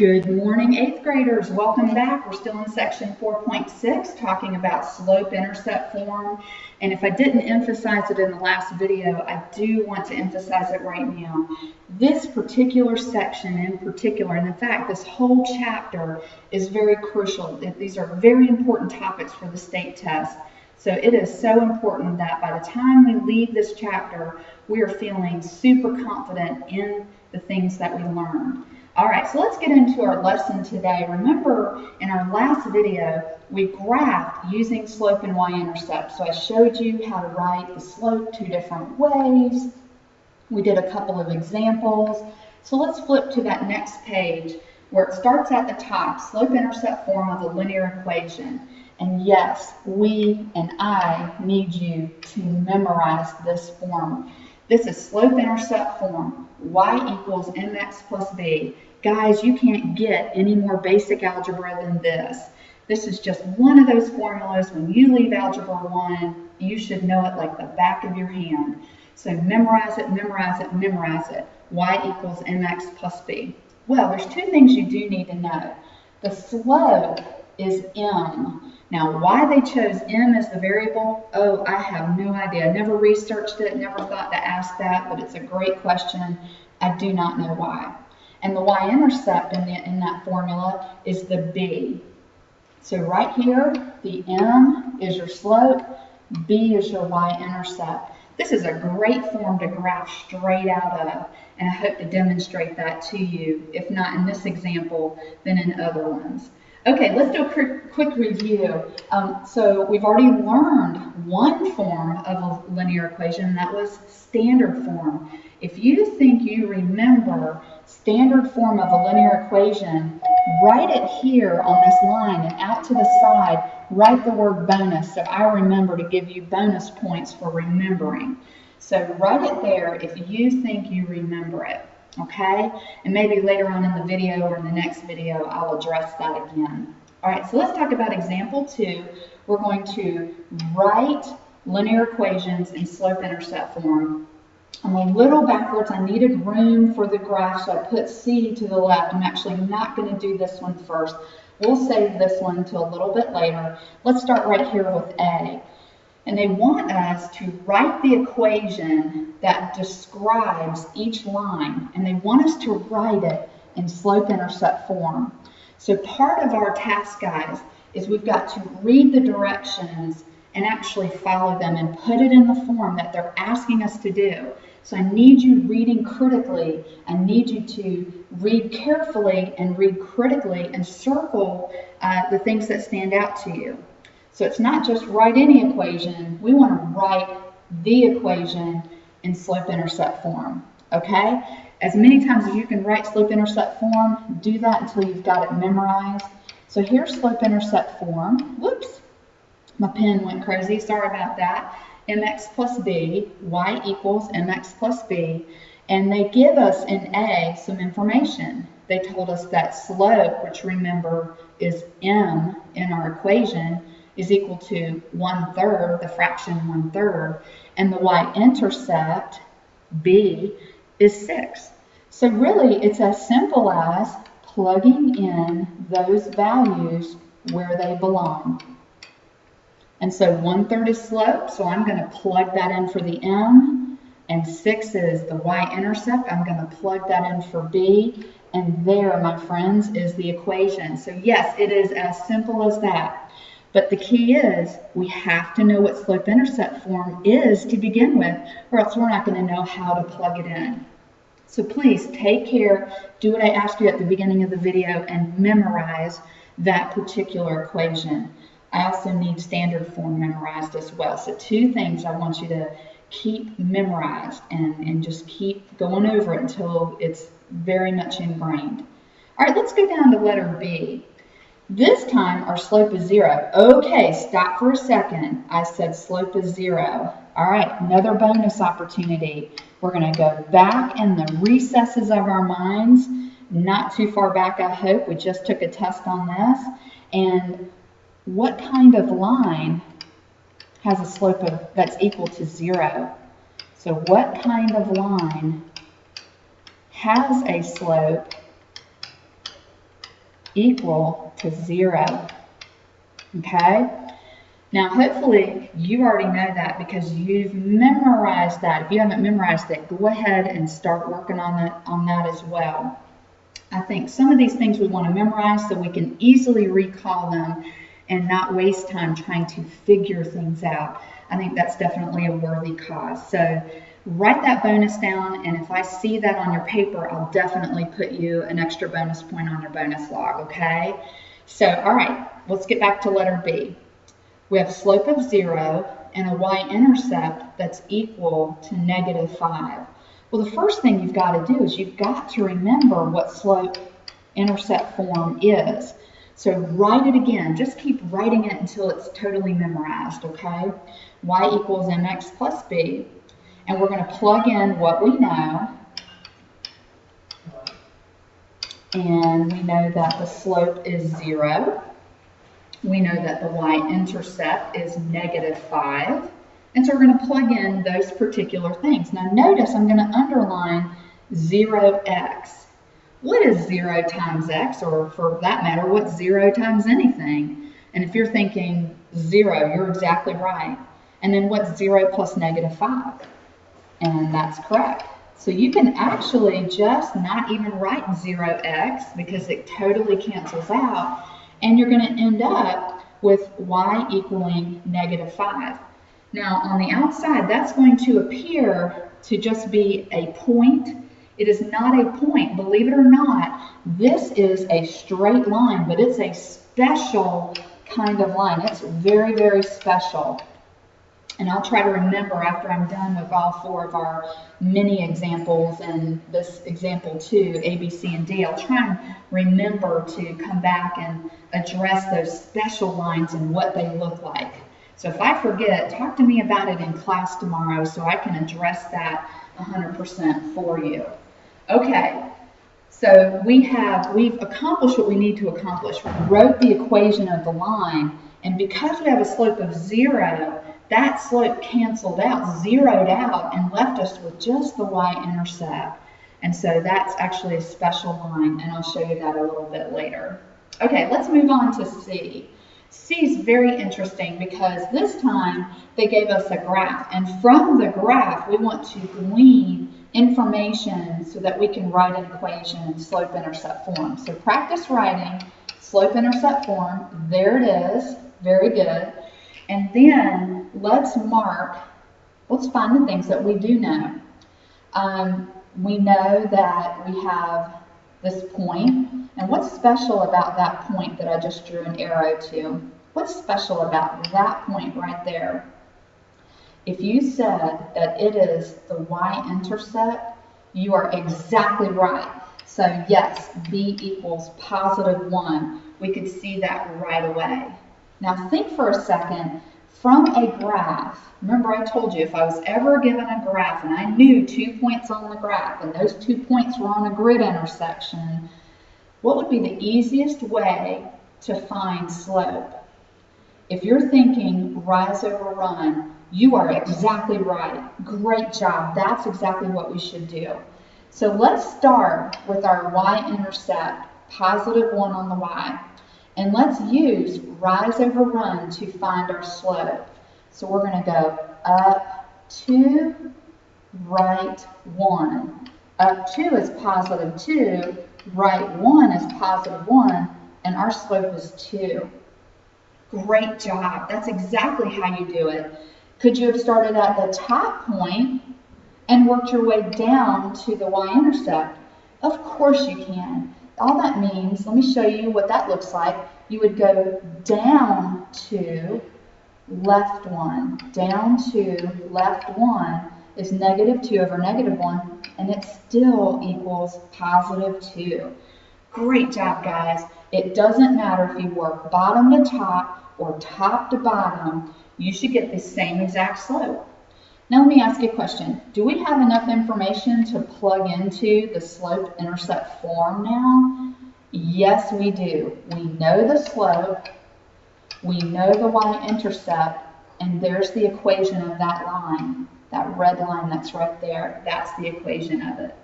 Good morning, 8th graders. Welcome back. We're still in section 4.6 talking about slope-intercept form. And if I didn't emphasize it in the last video, I do want to emphasize it right now. This particular section in particular, and in fact, this whole chapter is very crucial. These are very important topics for the state test. So it is so important that by the time we leave this chapter, we are feeling super confident in the things that we learned. All right, so let's get into our lesson today. Remember, in our last video, we graphed using slope and y-intercept. So I showed you how to write the slope two different ways. We did a couple of examples. So let's flip to that next page where it starts at the top, slope-intercept form of a linear equation. And yes, we and I need you to memorize this form. This is slope-intercept form, y equals mx plus b. Guys, you can't get any more basic algebra than this. This is just one of those formulas. When you leave Algebra 1, you should know it like the back of your hand. So memorize it, memorize it, memorize it. Y equals mx plus b. Well, there's two things you do need to know. The slope is m. Now, why they chose m as the variable, oh, I have no idea. I never researched it, never thought to ask that, but it's a great question. I do not know why. And the y-intercept in that formula is the b. So right here, the m is your slope, b is your y-intercept. This is a great form to graph straight out of, and I hope to demonstrate that to you, if not in this example, then in other ones. Okay, let's do a quick review. So we've already learned one form of a linear equation, and that was standard form. If you think you remember standard form of a linear equation, write it here on this line and out to the side, write the word bonus so I remember to give you bonus points for remembering. So write it there if you think you remember it. Okay, and maybe later on in the video or in the next video, I'll address that again. All right, so let's talk about example 2. We're going to write linear equations in slope-intercept form. I'm a little backwards. I needed room for the graph, so I put C to the left. I'm actually not going to do this one first. We'll save this one until a little bit later. Let's start right here with A. And they want us to write the equation that describes each line, and they want us to write it in slope-intercept form. So part of our task, guys, is we've got to read the directions and actually follow them and put it in the form that they're asking us to do. So I need you reading critically. I need you to read carefully and read critically and circle the things that stand out to you. So it's not just write any equation. We want to write the equation in slope-intercept form, okay? As many times as you can write slope-intercept form, do that until you've got it memorized. So here's slope-intercept form. Whoops, my pen went crazy. Sorry about that. mx plus b, y equals mx plus b. And they give us in A some information. They told us that slope, which remember is m in our equation, is equal to 1/3, the fraction 1/3, and the y-intercept, b, is 6. So really, it's as simple as plugging in those values where they belong. And so 1/3 is slope, so I'm going to plug that in for the m, and 6 is the y-intercept. I'm going to plug that in for b, and there, my friends, is the equation. So yes, it is as simple as that. But the key is we have to know what slope-intercept form is to begin with, or else we're not going to know how to plug it in. So please take care, do what I asked you at the beginning of the video, and memorize that particular equation. I also need standard form memorized as well. So two things I want you to keep memorized and just keep going over it until it's very much ingrained. All right, let's go down to letter B. This time, our slope is 0. Okay, stop for a second. I said slope is 0. All right, another bonus opportunity. We're going to go back in the recesses of our minds. Not too far back, I hope. We just took a test on this. And what kind of line has a slope that's equal to 0? So what kind of line has a slope equal to 0. Okay? Now, hopefully, you already know that because you've memorized that. If you haven't memorized it, go ahead and start working on that as well. I think some of these things we want to memorize so we can easily recall them and not waste time trying to figure things out. I think that's definitely a worthy cause. So write that bonus down, and if I see that on your paper, I'll definitely put you an extra bonus point on your bonus log, okay? So, all right, let's get back to letter B. We have a slope of 0 and a y-intercept that's equal to -5. Well, the first thing you've got to do is you've got to remember what slope-intercept form is. So write it again. Just keep writing it until it's totally memorized, okay? Y equals mx plus b. And we're going to plug in what we know. And we know that the slope is 0. We know that the y-intercept is -5. And so we're going to plug in those particular things. Now notice I'm going to underline 0x. What is 0 times x, or for that matter, what's 0 times anything? And if you're thinking 0, you're exactly right. And then what's 0 plus -5? And that's correct. So you can actually just not even write 0x because it totally cancels out. And you're going to end up with y equaling -5. Now on the outside, that's going to appear to just be a point. It is not a point, believe it or not. This is a straight line, but it's a special kind of line. It's very, very special. And I'll try to remember after I'm done with all 4 of our mini examples and this example 2, A, B, C, and D. I'll try and remember to come back and address those special lines and what they look like. So if I forget, talk to me about it in class tomorrow so I can address that 100% for you. Okay, so we've accomplished what we need to accomplish. We wrote the equation of the line, and because we have a slope of 0, that slope canceled out, zeroed out, and left us with just the y-intercept. And so that's actually a special line, and I'll show you that a little bit later. Okay, let's move on to C. C is very interesting because this time they gave us a graph, and from the graph we want to glean information so that we can write an equation in slope-intercept form. So practice writing slope-intercept form. There it is. Very good. And then let's find the things that we do know. We know that we have this point. And what's special about that point that I just drew an arrow to? What's special about that point right there? If you said that it is the y-intercept, you are exactly right. So yes, b equals +1. We could see that right away. Now think for a second, from a graph, remember I told you if I was ever given a graph and I knew 2 points on the graph and those 2 points were on a grid intersection, what would be the easiest way to find slope? If you're thinking rise over run, you are exactly right. Great job. That's exactly what we should do. So let's start with our y-intercept, +1 on the y. And let's use rise over run to find our slope. So we're going to go up 2, right 1. Up 2 is +2, right 1 is +1, and our slope is 2. Great job. That's exactly how you do it. Could you have started at the top point and worked your way down to the y-intercept? Of course you can. All that means, let me show you what that looks like. You would go down to left 1. Down to left 1 is -2 over -1, and it still equals +2. Great job, guys. It doesn't matter if you work bottom to top or top to bottom, you should get the same exact slope. Now let me ask you a question. Do we have enough information to plug into the slope-intercept form now? Yes, we do. We know the slope, we know the y-intercept, and there's the equation of that line. That red line that's right there, that's the equation of it.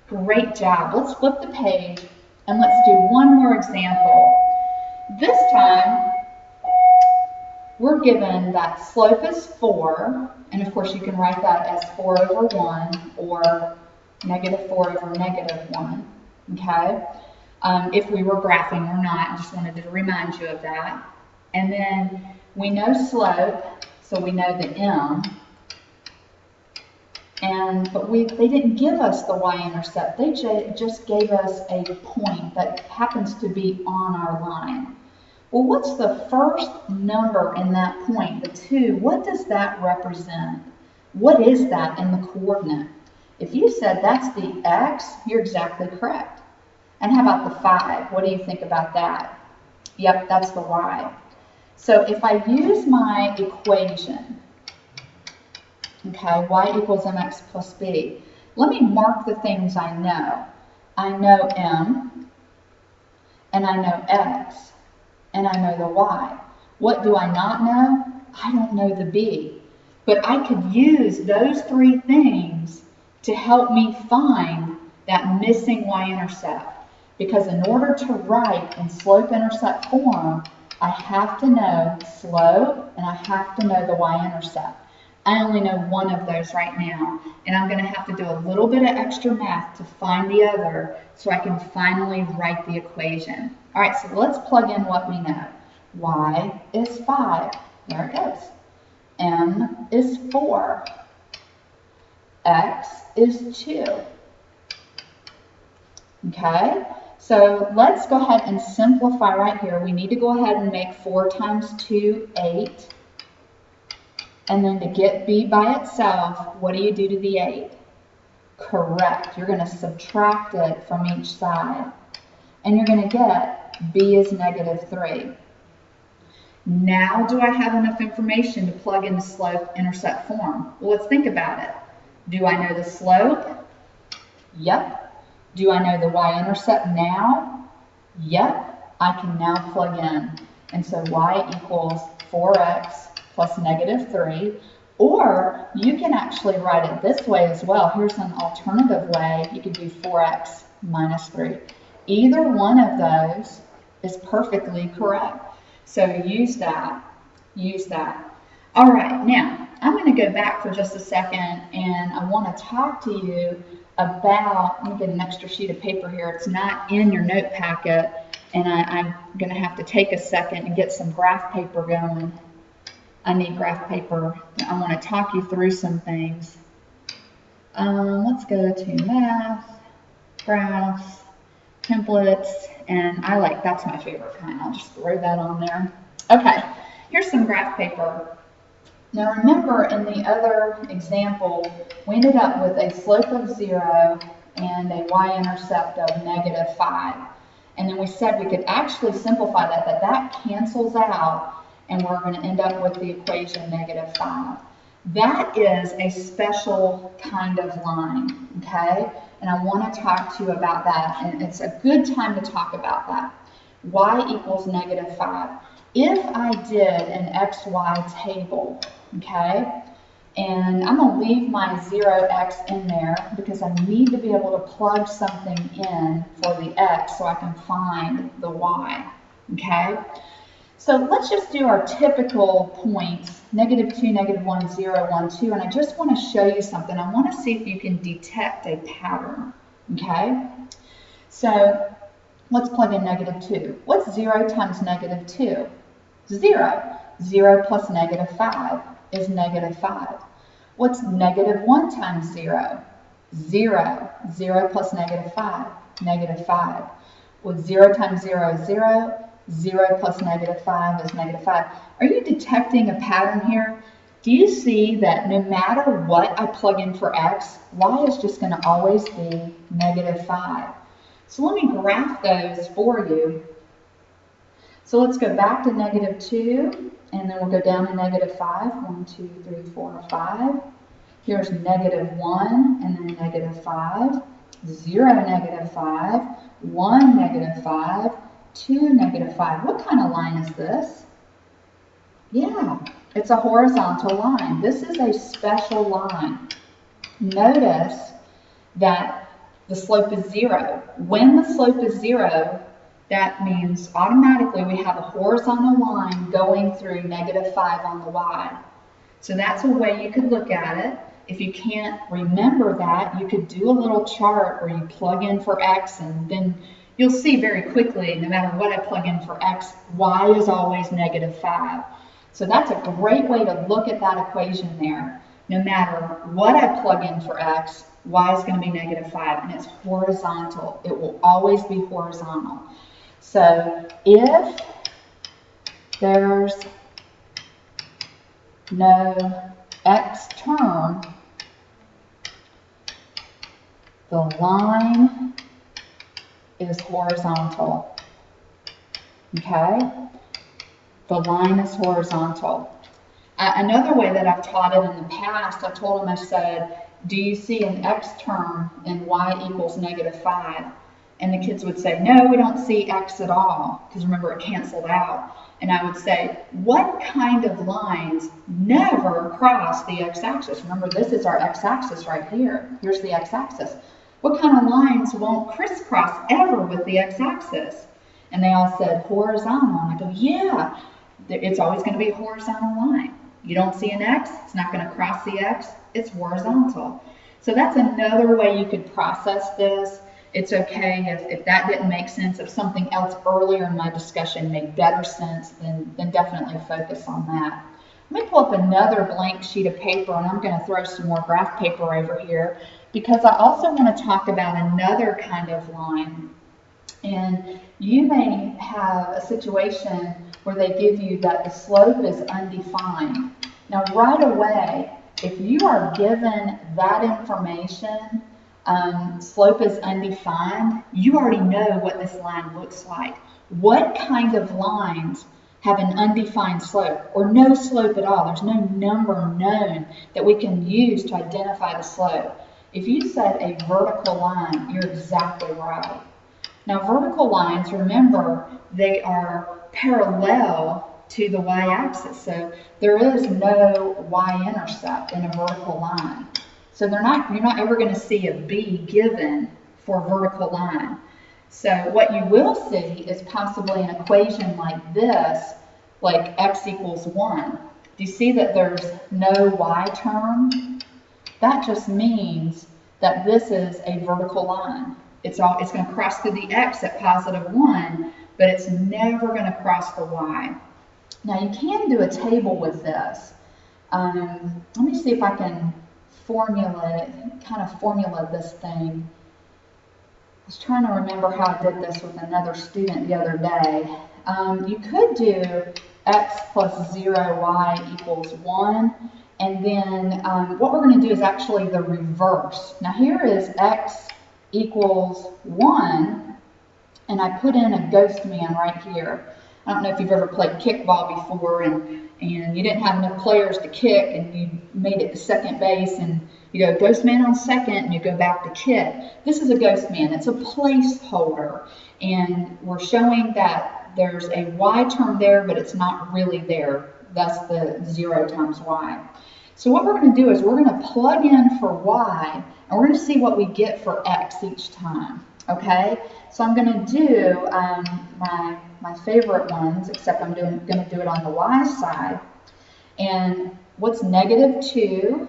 Great job. Let's flip the page and let's do one more example. This time, we're given that slope is 4, and of course you can write that as 4 over 1 or negative 4 over negative 1, okay? If we were graphing or not, I just wanted to remind you of that. And then we know slope, so we know the m. But they didn't give us the y-intercept. They just gave us a point that happens to be on our line. Well, what's the first number in that point, the 2? What does that represent? What is that in the coordinate? If you said that's the x, you're exactly correct. And how about the 5? What do you think about that? Yep, that's the y. So if I use my equation, okay, y equals mx plus b, let me mark the things I know. I know m, and I know x, and I know the y. What do I not know? I don't know the b. But I could use those 3 things to help me find that missing y-intercept. Because in order to write in slope-intercept form, I have to know slope and I have to know the y-intercept. I only know one of those right now, and I'm going to have to do a little bit of extra math to find the other so I can finally write the equation. All right, so let's plug in what we know. Y is 5. There it goes. M is 4. X is 2. Okay, so let's go ahead and simplify right here. We need to go ahead and make 4 times 2, 8. And then to get b by itself, what do you do to the 8? Correct. You're going to subtract it from each side. And you're going to get b is negative 3. Now do I have enough information to plug in the slope-intercept form? Well, let's think about it. Do I know the slope? Yep. Do I know the y-intercept now? Yep. I can now plug in. And so y equals 4x plus negative 3. Or you can actually write it this way as well. Here's an alternative way. You could do 4x minus 3. Either one of those is perfectly correct. So use that. Use that. All right, now I'm going to go back for just a second, and I want to talk to you about, let me get an extra sheet of paper here. It's not in your note packet, and I'm going to have to take a second and get some graph paper going. I need graph paper. I want to talk you through some things. Let's go to math, graphs, templates, and that's my favorite kind. I'll just throw that on there. Okay, here's some graph paper. Now remember, in the other example, we ended up with a slope of 0 and a y-intercept of negative 5. And then we said we could actually simplify that cancels out, and we're going to end up with the equation negative 5. That is a special kind of line, okay? And I want to talk to you about that, and it's a good time to talk about that. Y equals negative 5. If I did an XY table, okay, and I'm going to leave my 0x in there because I need to be able to plug something in for the x so I can find the y, okay? So let's just do our typical points, negative 2, negative 1, 0, 1, 2, and I just want to show you something. I want to see if you can detect a pattern, okay? So let's plug in negative 2. What's 0 times negative 2? 0. 0 plus negative 5 is negative 5. What's negative 1 times 0? 0. 0 plus negative 5, negative 5. Well, 0 times 0 is 0. 0 plus negative 5 is negative 5. Are you detecting a pattern here? Do you see that no matter what I plug in for x, y is just going to always be negative 5? So let me graph those for you. So let's go back to negative 2, and then we'll go down to negative 5. 1, 2, 3, 4, 5. Here's negative 1, and then negative 5. 0, negative 5. 1, negative 5. 2, negative 5. What kind of line is this? Yeah, it's a horizontal line. This is a special line. Notice that the slope is 0. When the slope is 0, that means automatically we have a horizontal line going through -5 on the y. So that's a way you could look at it. If you can't remember that, you could do a little chart where you plug in for x, and then you'll see very quickly, no matter what I plug in for x, y is always -5. So that's a great way to look at that equation there. No matter what I plug in for x, y is going to be -5, and it's horizontal. It will always be horizontal. So if there's no x term, the line is horizontal. Okay? The line is horizontal. Another way that I've taught it in the past, I told them, I said, do you see an x term in y equals -5? And the kids would say, no, we don't see x at all, because remember, it canceled out. And I would say, what kind of lines never cross the x-axis? Remember, this is our x-axis right here. Here's the x-axis. What kind of lines won't crisscross ever with the x-axis? And they all said horizontal. And I go, yeah, it's always going to be a horizontal line. You don't see an x, it's not going to cross the x, it's horizontal. So that's another way you could process this. It's okay if that didn't make sense, if something else earlier in my discussion made better sense, then definitely focus on that. Let me pull up another blank sheet of paper, and I'm going to throw some more graph paper over here, because I also want to talk about another kind of line. And you may have a situation where they give you that the slope is undefined. Now right away, if you are given that information, slope is undefined, you already know what this line looks like. What kind of lines have an undefined slope or no slope at all? There's no number known that we can use to identify the slope. If you said a vertical line, you're exactly right. Now vertical lines, remember, they are parallel to the y-axis, so there is no y-intercept in a vertical line. So you're not ever going to see a b given for a vertical line. So what you will see is possibly an equation like this, like x equals 1. Do you see that there's no y term? That just means that this is a vertical line. It's going to cross through the x at +1, but it's never going to cross the y. Now you can do a table with this. Let me see if I can formula this thing. I was trying to remember how I did this with another student the other day. You could do x plus 0, y equals 1. And then what we're going to do is actually the reverse. Now here is x equals 1, and I put in a ghost man right here. I don't know if you've ever played kickball before and you didn't have enough players to kick and you made it to second base and you go ghost man on second and you go back to kick. This is a ghost man. It's a placeholder, and we're showing that there's a y term there, but it's not really there. That's the 0 times y. So what we're going to do is we're going to plug in for y, and we're going to see what we get for x each time. Okay? So I'm going to do my favorite ones, except I'm going to do it on the y side. And what's -2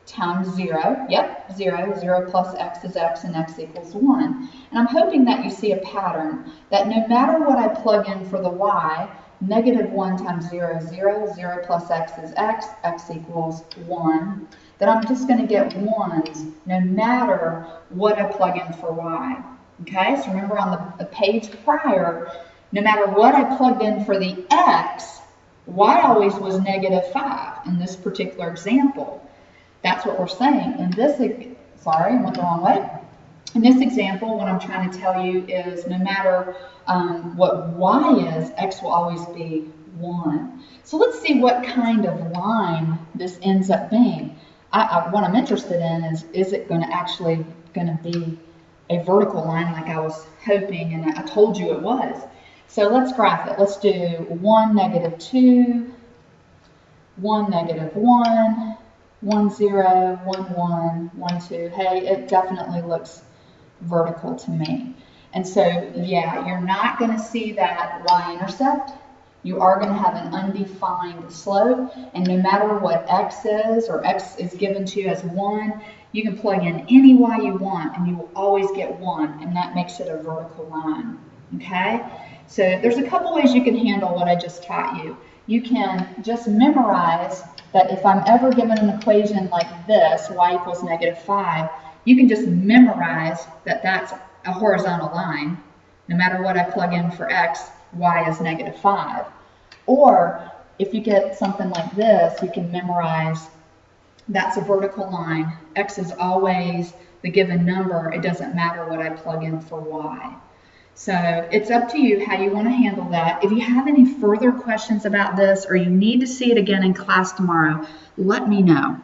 times 0? Yep, 0. 0 plus x is x, and x equals 1. And I'm hoping that you see a pattern, that no matter what I plug in for the y, -1 times 0 is 0. 0 plus x is x, x equals 1. That I'm just going to get 1s no matter what I plug in for y. Okay, so remember on the page prior, no matter what I plugged in for the x, y always was -5 in this particular example. That's what we're saying. In this, sorry, I went the wrong way. In this example, what I'm trying to tell you is no matter what y is, x will always be 1. So let's see what kind of line this ends up being. What I'm interested in is it going to actually be a vertical line like I was hoping, and I told you it was. So let's graph it. Let's do 1, -2, 1, -1, 1, 0, 1, 1, 1, 2. Hey, it definitely looks vertical to me. And so, yeah, you're not going to see that y-intercept. You are going to have an undefined slope, and no matter what x is, or x is given to you as 1, you can plug in any y you want, and you will always get 1, and that makes it a vertical line, okay? So there's a couple ways you can handle what I just taught you. You can just memorize that if I'm ever given an equation like this, y equals -5, you can just memorize that that's a horizontal line. No matter what I plug in for x, y is -5. Or if you get something like this, you can memorize that's a vertical line. X is always the given number. It doesn't matter what I plug in for y. So it's up to you how you want to handle that. If you have any further questions about this or you need to see it again in class tomorrow, let me know.